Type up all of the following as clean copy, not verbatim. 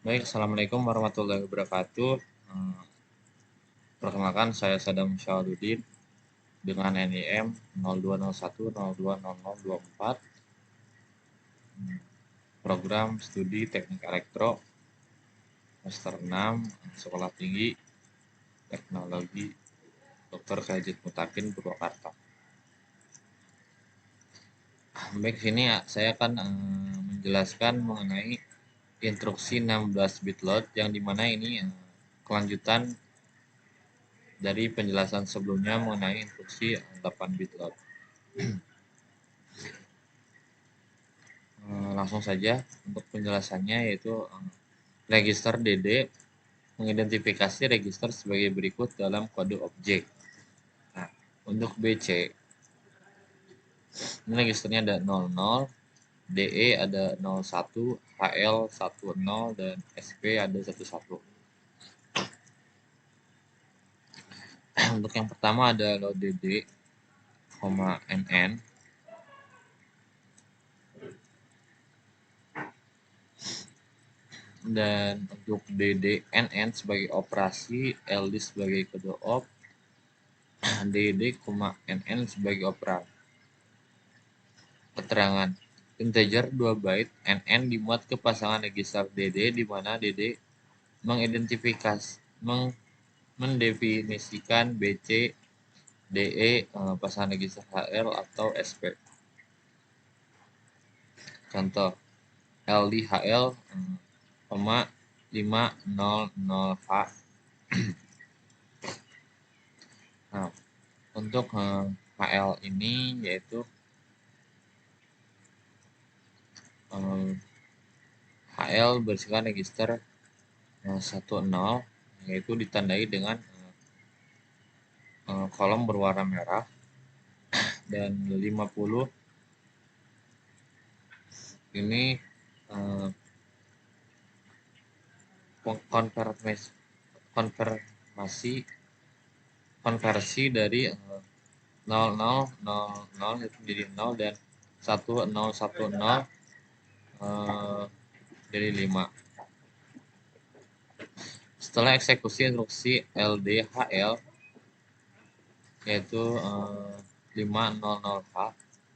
Baik, Assalamualaikum warahmatullahi wabarakatuh. Perkenalkan, saya Sadam Syahadudin dengan NIM 0201020024, program studi Teknik Elektro, semester 6, Sekolah Tinggi Teknologi Dr. Khadijat Mutakin, Purwakarta. Baik, sini saya akan menjelaskan mengenai instruksi 16 bit load, yang dimana ini kelanjutan dari penjelasan sebelumnya mengenai instruksi 8 bit load. Langsung saja untuk penjelasannya, yaitu register DD mengidentifikasi register sebagai berikut dalam kode objek. Nah, untuk BC ini registernya ada 00, DE ada 01, HL 10, dan SP ada 11. Untuk yang pertama ada load DD, NN. Dan untuk DD-NN sebagai operasi, LD sebagai kode op, DD, NN sebagai operan. Keterangan integer 2 byte NN dimuat ke pasangan register DD, di mana DD mendefinisikan BC, DE, pasangan register HL atau SP. Contoh LDHL, 500H. Nah, untuk HL ini yaitu HL berisikan register 10, yaitu ditandai dengan kolom berwarna merah, dan 50 ini konversi dari 0000 itu menjadi 0 dan 1010 jadi 5. Setelah eksekusi instruksi LDHL, yaitu 500H,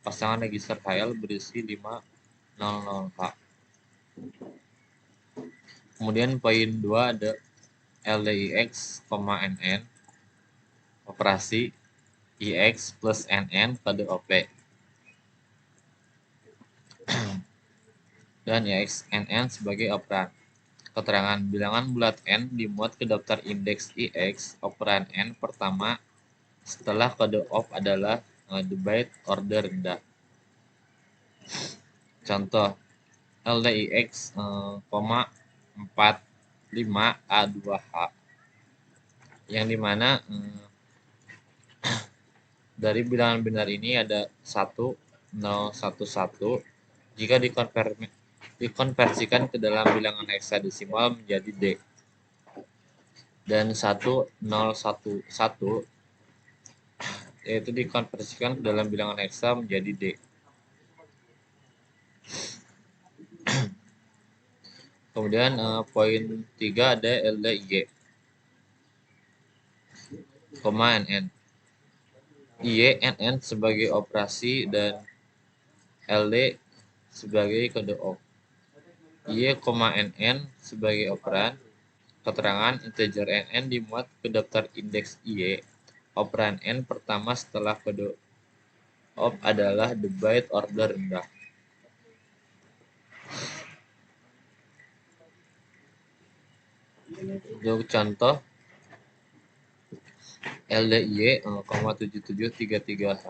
pasangan register HL berisi 500H. Kemudian poin 2 ada LDIX, NN, operasi IX plus NN kode OP, dan IX NN sebagai operan. Keterangan bilangan bulat N dimuat ke daftar indeks IX operan N pertama setelah kode op adalah the byte order rendah. Contoh LDIX, 45A2H, yang dimana dari bilangan binar ini ada 1, 0, 1, 1. Jika dikonversikan ke dalam bilangan heksadesimal menjadi D, dan 1, 0, 1, 1 yaitu dikonversikan ke dalam bilangan heksa menjadi D. Kemudian poin 3 ada LDY, NN. INN sebagai operasi dan LD sebagai kode op. NN sebagai operan. Keterangan integer NN dimuat ke daftar indeks IY operan N pertama setelah kode op adalah the byte order rendah. Untuk contoh LDY, 7733H,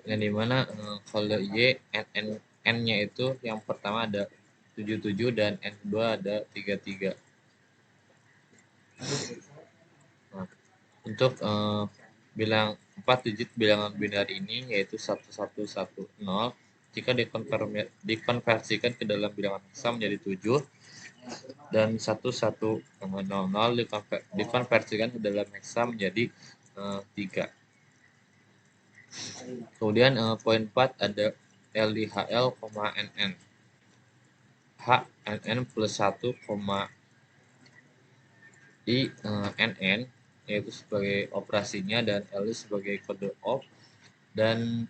yang dimana kalau Y N-nya itu yang pertama ada 77 dan N kedua ada 33. Nah, untuk bilang 4 digit bilangan binar ini yaitu 1110, jika dikonversikan ke dalam bilangan heksa menjadi 7, dan 1100 dikonversikan ke dalam heksa menjadi 3. Kemudian poin 4 ada LDHL, NN. H NN plus 1, I NN yaitu sebagai operasinya dan L sebagai kode op dan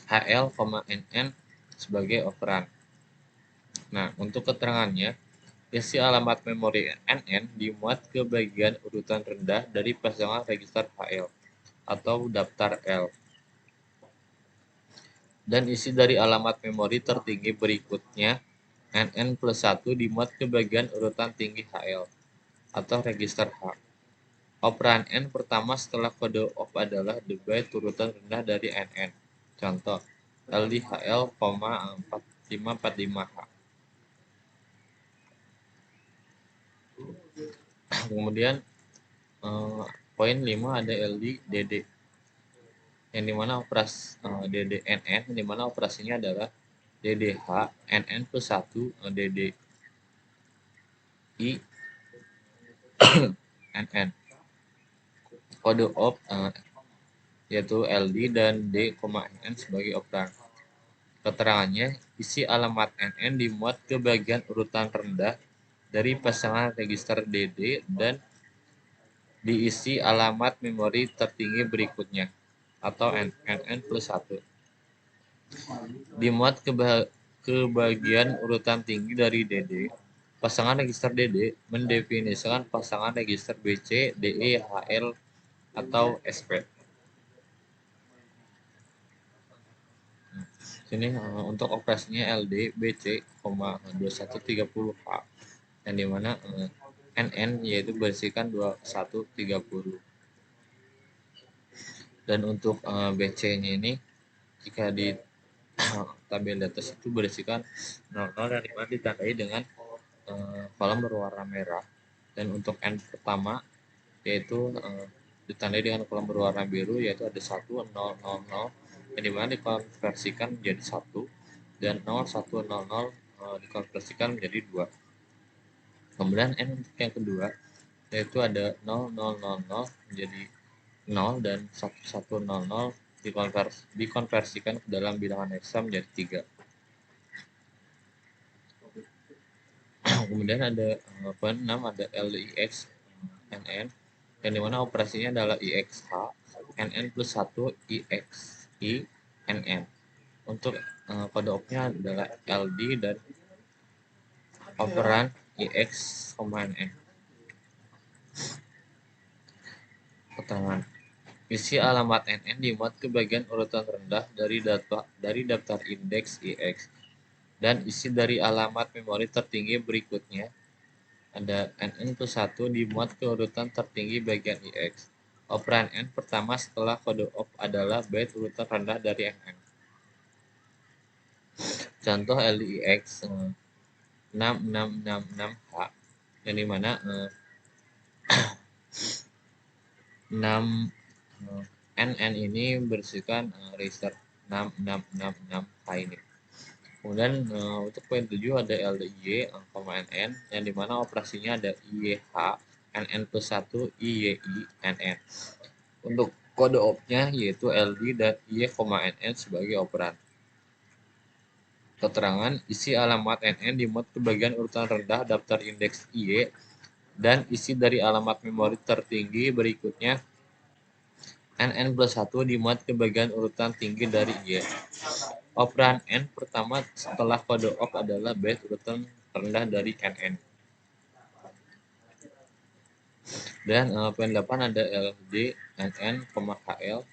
HL, NN sebagai operan. Nah, untuk keterangannya, isi alamat memori NN dimuat ke bagian urutan rendah dari pasangan register HL atau daftar L. Dan isi dari alamat memori tertinggi berikutnya, NN plus 1 dimuat ke bagian urutan tinggi HL atau register H. Operan N pertama setelah kode op adalah the byte urutan rendah dari NN. Contoh, LDHL, 4545H. Kemudian poin 5 ada LD DD yang dimana DD NN yang dimana operasinya adalah DDH NN plus 1 DD I NN. Kode op yaitu LD dan D, NN sebagai operan. Keterangannya, isi alamat NN dimuat ke bagian urutan rendah dari pasangan register DD dan diisi alamat memori tertinggi berikutnya atau NN plus 1. Dimuat ke bagian urutan tinggi dari DD. Pasangan register DD mendefinisikan pasangan register BC, DE, HL, atau SP. Sini untuk operasinya LD, BC, 2130H yang dimana NN yaitu berisikan 2130. Dan untuk BC-nya ini jika di tabel di atas itu berisikan 00 yang dimana ditandai dengan kolom berwarna merah, dan untuk N pertama yaitu ditandai dengan kolom berwarna biru yaitu ada 1, 0, 0, 0 yang dimana dikonversikan menjadi 1 dan 0, 1, 0, 0 dikonversikan menjadi 2. Kemudian N untuk yang kedua yaitu ada 0, 0, 0, 0 menjadi 0 dan 1, 1, 0, 0 dikonversikan ke dalam bilangan heksa menjadi 3. Kemudian ada poin 6 ada LIX NN yang dimana operasinya adalah IXH NN plus 1 IXI NN. Untuk kode opnya adalah LD dan operan IX, NN. Keterangan, isi alamat NN dimuat ke bagian urutan rendah dari daftar indeks IX dan isi dari alamat memori tertinggi berikutnya ada NN plus 1 dimuat ke urutan tertinggi bagian IX. Operan N pertama setelah kode op adalah byte urutan rendah dari NN. Contoh LDIX 6666H yang dimana 6 NN ini berisikan register 6666H ini. Kemudian untuk poin 7 ada LDY, NN yang dimana operasinya ada IYH NN plus 1 IYI NN. Untuk kode opnya yaitu LD dan IY, NN sebagai operan. Keterangan, isi alamat NN dimuat ke bagian urutan rendah daftar indeks IY dan isi dari alamat memori tertinggi berikutnya NN plus 1 dimuat ke bagian urutan tinggi dari IY. Operan N pertama setelah kode op adalah byte urutan rendah dari NN. Dan poin 8 ada LD NN, HL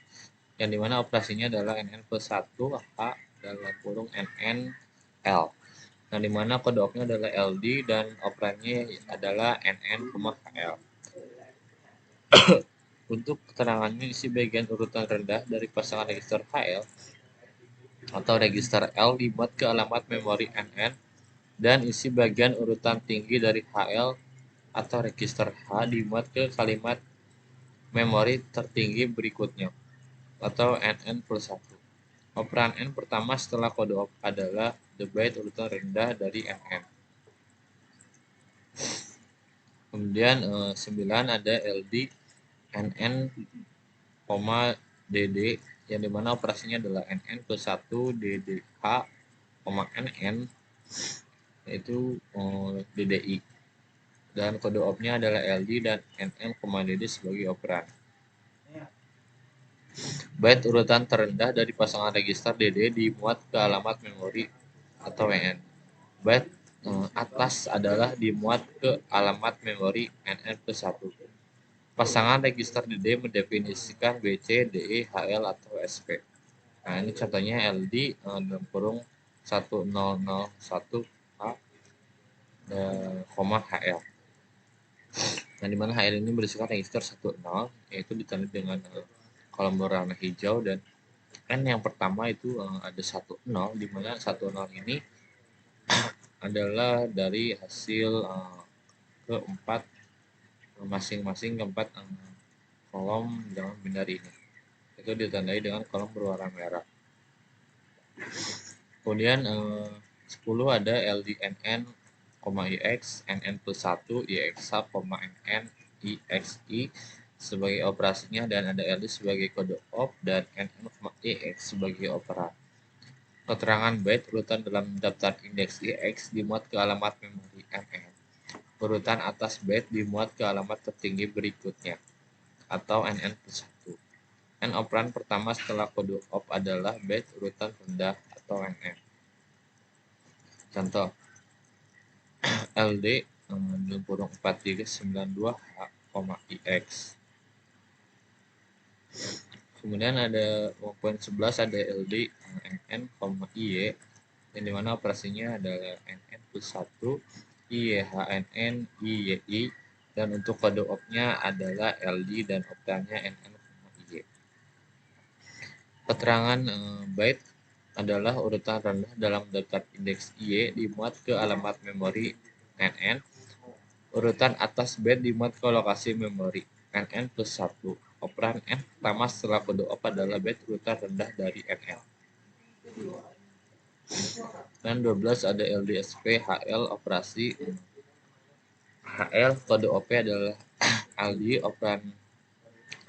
yang dimana operasinya adalah NN plus 1 H dalam kurung NN L. Nah, dimana kode opnya adalah LD dan operannya adalah NN, HL. Untuk keterangannya isi bagian urutan rendah dari pasangan register HL atau register L dibuat ke alamat memori NN dan isi bagian urutan tinggi dari HL atau register H dimuat ke kalimat memori tertinggi berikutnya atau NN plus 1. Operan N pertama setelah kode op adalah the byte urutan rendah dari NN. Kemudian 9 ada LD NN, DD yang dimana operasinya adalah NN plus 1 DDH, NN yaitu DDI, dan kode opnya adalah LD dan NN, DD sebagai operan. Byte urutan terendah dari pasangan register DD dimuat ke alamat memori atau WN. Byte atas adalah dimuat ke alamat memori NN plus 1. Pasangan register DD mendefinisikan BC, DE, HL, atau SP. Nah, ini contohnya LD dalam kurung 1001 H, HL. Nah, di mana HL ini berisikan register 10, yaitu ditandai dengan kolom berwarna hijau, dan N yang pertama itu ada 10, di mana 10 ini adalah dari hasil keempat masing-masing keempat kolom dalam binary ini. Itu ditandai dengan kolom berwarna merah. Kemudian 10 ada LDNN, IX, NN plus 1, IX, NN, IXI sebagai operasinya, dan ada LD sebagai kode op dan NN, IX sebagai operan. Keterangan byte urutan dalam daftar indeks IX dimuat ke alamat memori NN. Urutan atas byte dimuat ke alamat tertinggi berikutnya, atau NN plus 1. N operan pertama setelah kode op adalah byte urutan rendah atau NN. Contoh, LD 4392H, IX. Kemudian ada poin 11 ada LD NN, IY, yang dimana operasinya adalah NN plus 1, IYHNN, IYI, dan untuk kode opnya adalah LD dan operannya NN, IY. Keterangan byte adalah urutan rendah dalam daftar indeks IY dimuat ke alamat memori NN. Urutan atas byte dimuat ke lokasi memori NN plus 1. Operan N pertama setelah kode op adalah byte urutan rendah dari NN. Dan 12 ada LDSP HL operasi. HL kode op adalah LD, operan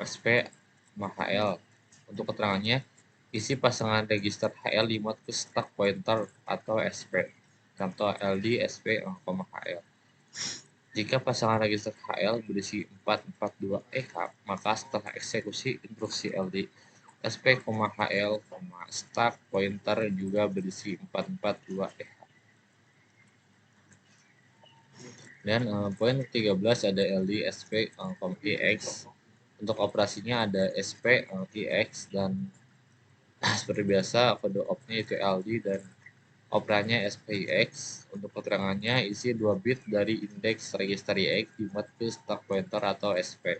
SP sama HL. Untuk keterangannya, isi pasangan register HL dimuat ke stack pointer atau SP. Contoh LD, SP, HL. Jika pasangan register HL berisi 442EH, maka setelah eksekusi instruksi LD, SP, HL, stack pointer juga berisi 442EH. Dan poin 13 ada LD, SP, IX. Untuk operasinya ada SP, IX, dan seperti biasa kode opnya itu LD dan operannya SPIX. Untuk keterangannya, isi 2 bit dari indeks register IX dimuat ke stack pointer atau SP.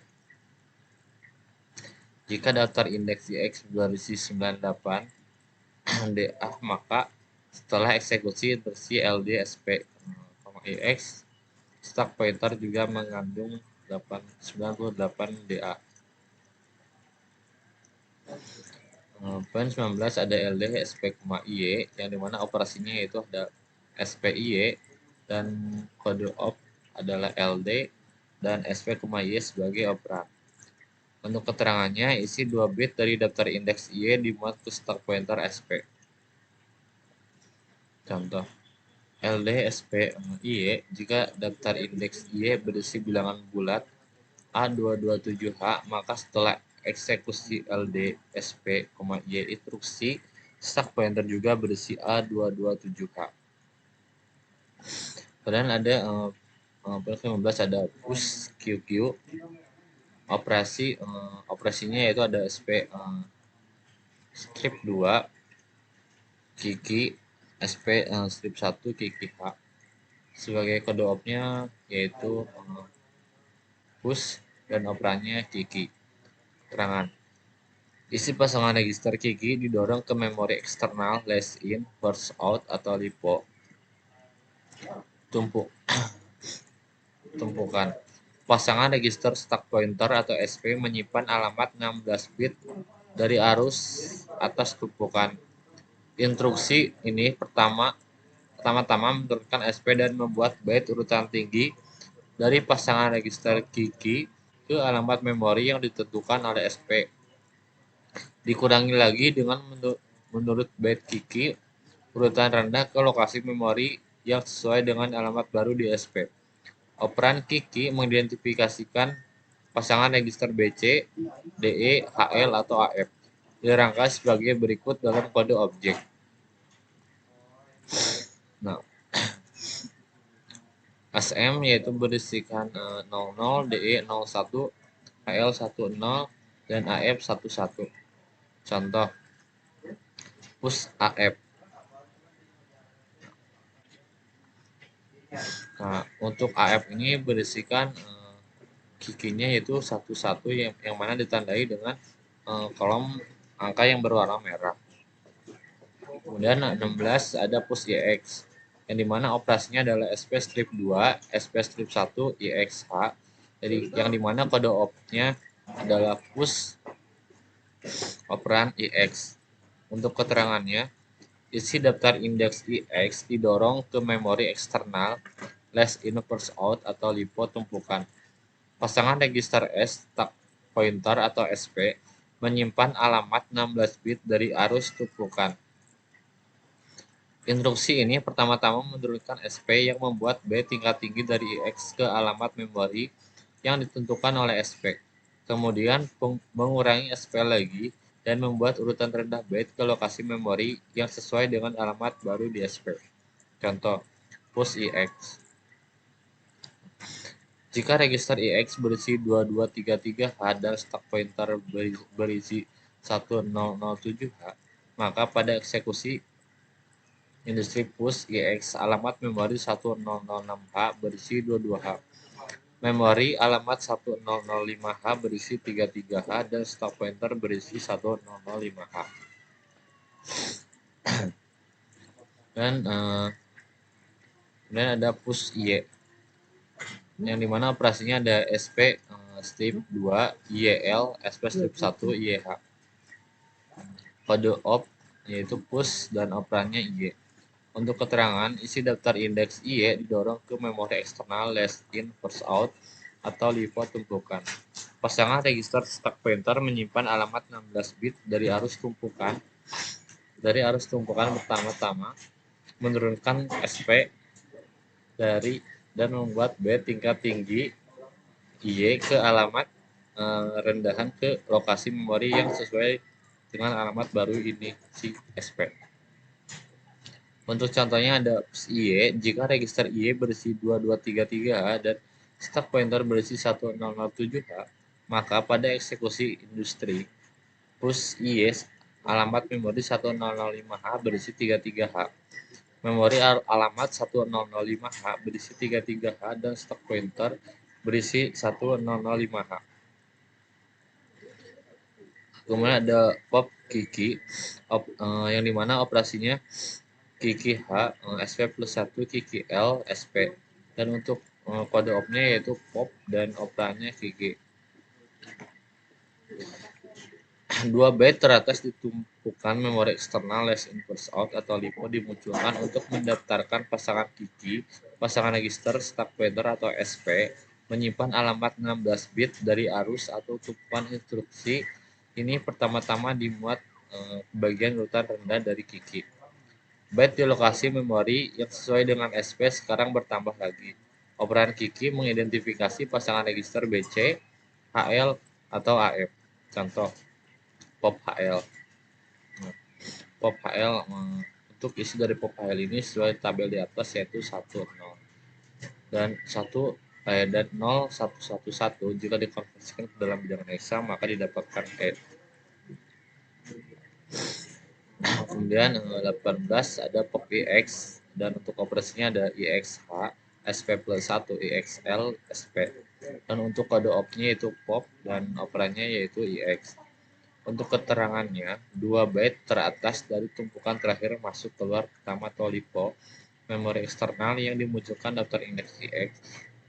Jika daftar indeks IX berisi 98 DA, maka setelah eksekusi instruksi LD, SP, IX, stack pointer juga mengandung 98 DA. Poin 19 ada LD, SP, IY, yang dimana operasinya yaitu ada SPIY dan kode op adalah LD dan SP, Y sebagai operan. Untuk keterangannya, isi 2 bit dari daftar indeks IY dimuat ke stack pointer SP. Contoh, LD, SP, IY, jika daftar indeks IY berisi bilangan bulat A227H, maka setelah eksekusi LD, SP, Y instruksi, stack pointer juga berisi A227H. Kemudian ada poin 15 ada push QQ. Operasinya yaitu ada SP strip 2 Kiki, SP strip 1 Kiki H. Sebagai kode opnya yaitu push dan operannya Kiki. Keterangan, isi pasangan register Kiki didorong ke memori eksternal less in, first out, atau LIPO. Tumpukan. Pasangan register stack pointer atau SP menyimpan alamat 16 bit dari arus atas tumpukan. Instruksi ini pertama-tama menurunkan SP dan membuat byte urutan tinggi dari pasangan register Kiki ke alamat memori yang ditentukan oleh SP. Dikurangi lagi dengan menurut byte Kiki urutan rendah ke lokasi memori yang sesuai dengan alamat baru di SP. Operan Kiki mengidentifikasikan pasangan register BC, DE, HL, atau AF. Dirangkai sebagai berikut dalam kode objek. Nah, SM yaitu berisikan 00, DE 01, HL 10, dan AF 11. Contoh, push AF. Nah, untuk AF ini berisikan kikinya yaitu 11 yang mana ditandai dengan kolom angka yang berwarna merah. Kemudian 16 ada push IX yang dimana operasinya adalah SP strip 2, SP strip 1, IXH. Jadi yang dimana kode opnya adalah push operan IX. Untuk keterangannya, isi daftar indeks IX didorong ke memori eksternal less in first out atau LIFO tumpukan. Pasangan register S stack pointer atau SP menyimpan alamat 16 bit dari arus tumpukan. Instruksi ini pertama-tama menurunkan SP yang membuat B tingkat tinggi dari IX ke alamat memori yang ditentukan oleh SP. Kemudian mengurangi SP lagi dan membuat urutan rendah byte ke lokasi memori yang sesuai dengan alamat baru di SP. Contoh, push IX. Jika register IX berisi 2233H dan stack pointer berisi 1007H, maka pada eksekusi industri push IX alamat memori 1006H berisi 22H. Memori alamat 1005H berisi 33H dan stack pointer berisi 1005H. Dan kemudian ada push Y yang dimana operasinya ada SP strip 2 YL, SP strip 1 YH. Kode op yaitu push dan operannya Y. Untuk keterangan, isi daftar indeks IE didorong ke memori eksternal less in first out atau LIFO tumpukan. Pasangan register stack pointer menyimpan alamat 16 bit dari arus tumpukan pertama-tama, menurunkan SP dari dan membuat B tingkat tinggi IE ke alamat rendahan ke lokasi memori yang sesuai dengan alamat baru ini si SP. Untuk contohnya ada push IE, jika register IE berisi 2233H dan stack pointer berisi 1007H, maka pada eksekusi industri, push IE alamat memori 1005H berisi 33H, memori alamat 1005H berisi 33H dan stack pointer berisi 1005H. Kemudian ada pop Kiki, yang dimana operasinya Kiki H, SP plus 1, Kiki L, SP. Dan untuk kode opnya yaitu pop dan operannya Kiki. 2 byte teratas ditumpukan memori eksternal less in first out atau LIFO dimunculkan untuk mendaftarkan pasangan Kiki, pasangan register, stack pointer atau SP, menyimpan alamat 16 bit dari arus atau tumpukan instruksi. Ini pertama-tama dimuat bagian urutan rendah dari Kiki. Byte di lokasi memori yang sesuai dengan SP sekarang bertambah lagi. Operan Kiki mengidentifikasi pasangan register BC, HL, atau AF. Contoh, pop HL. Nah, pop HL untuk isi dari pop HL ini sesuai tabel di atas yaitu 10 dan 0 111 jika dikonversikan ke dalam bilangan heksa maka didapatkan E. Kemudian 18 ada pop IX dan untuk operasinya ada IXH, SP plus 1, IXL, SP. Dan untuk kode opnya yaitu pop dan operannya yaitu IX. Untuk keterangannya, 2 byte teratas dari tumpukan terakhir masuk keluar pertama atau LIFO, memori eksternal yang dimunculkan daftar indeks IX,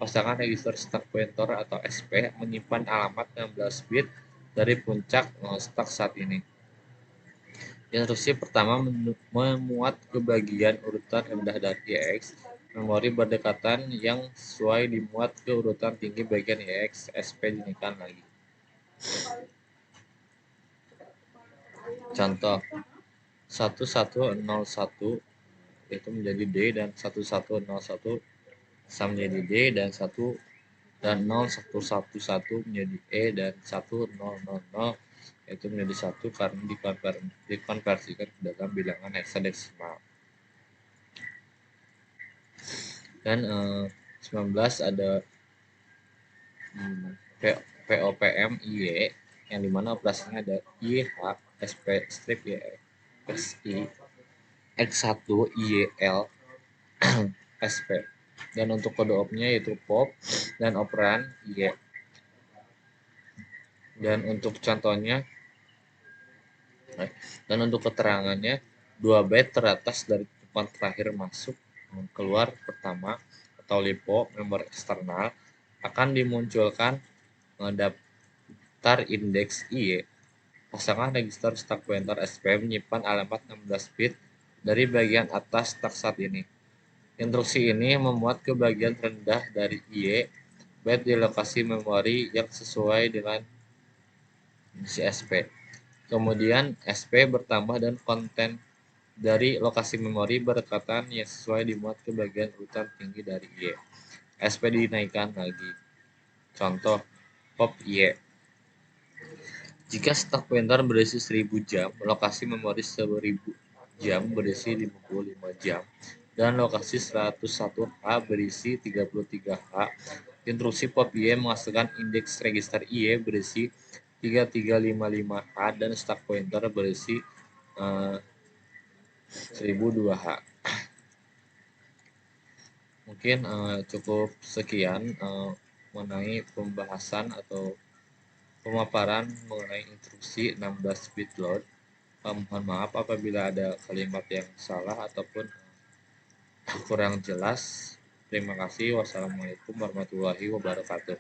pasangan register stack pointer atau SP menyimpan alamat 16 bit dari puncak stack saat ini. Instruksi pertama memuat ke bagian urutan rendah dari IX, memori berdekatan yang sesuai dimuat ke urutan tinggi bagian IX, SP dinaikkan lagi. Contoh 1101 itu menjadi D, dan 1101 sama menjadi D, dan 0111 menjadi E, dan 1000 itu menjadi 1 karena dikonversikan ke dalam bilangan heksadesimal. Dan 19 ada POPM IY, yang dimana operasinya ada IH, SP strip Y, XI, X1, IYL, SP. Dan untuk kode opnya yaitu POP dan operan Y. Dan untuk contohnya, dan untuk keterangannya, 2 byte teratas dari tutupan terakhir masuk keluar pertama atau LIPO member eksternal akan dimunculkan daftar indeks IY. Pasangan register stack pointer SP menyimpan alamat 16 bit dari bagian atas taksat ini. Instruksi ini memuat ke bagian rendah dari IY byte di lokasi memori yang sesuai dengan isi SP. Kemudian SP bertambah dan konten dari lokasi memori berdekatan yang sesuai dimuat ke bagian urutan tinggi dari Y. SP dinaikkan lagi. Contoh pop Y. Jika stack pointer berisi 1000 jam, lokasi memori 1000 jam berisi 55 jam, dan lokasi 101H berisi 33H, instruksi pop Y menghasilkan indeks register Y berisi 3355H dan stack pointer berisi 1002H. Mungkin cukup sekian mengenai pembahasan atau pemaparan mengenai instruksi 16 bit load. Mohon maaf apabila ada kalimat yang salah ataupun kurang jelas. Terima kasih. Wassalamualaikum warahmatullahi wabarakatuh.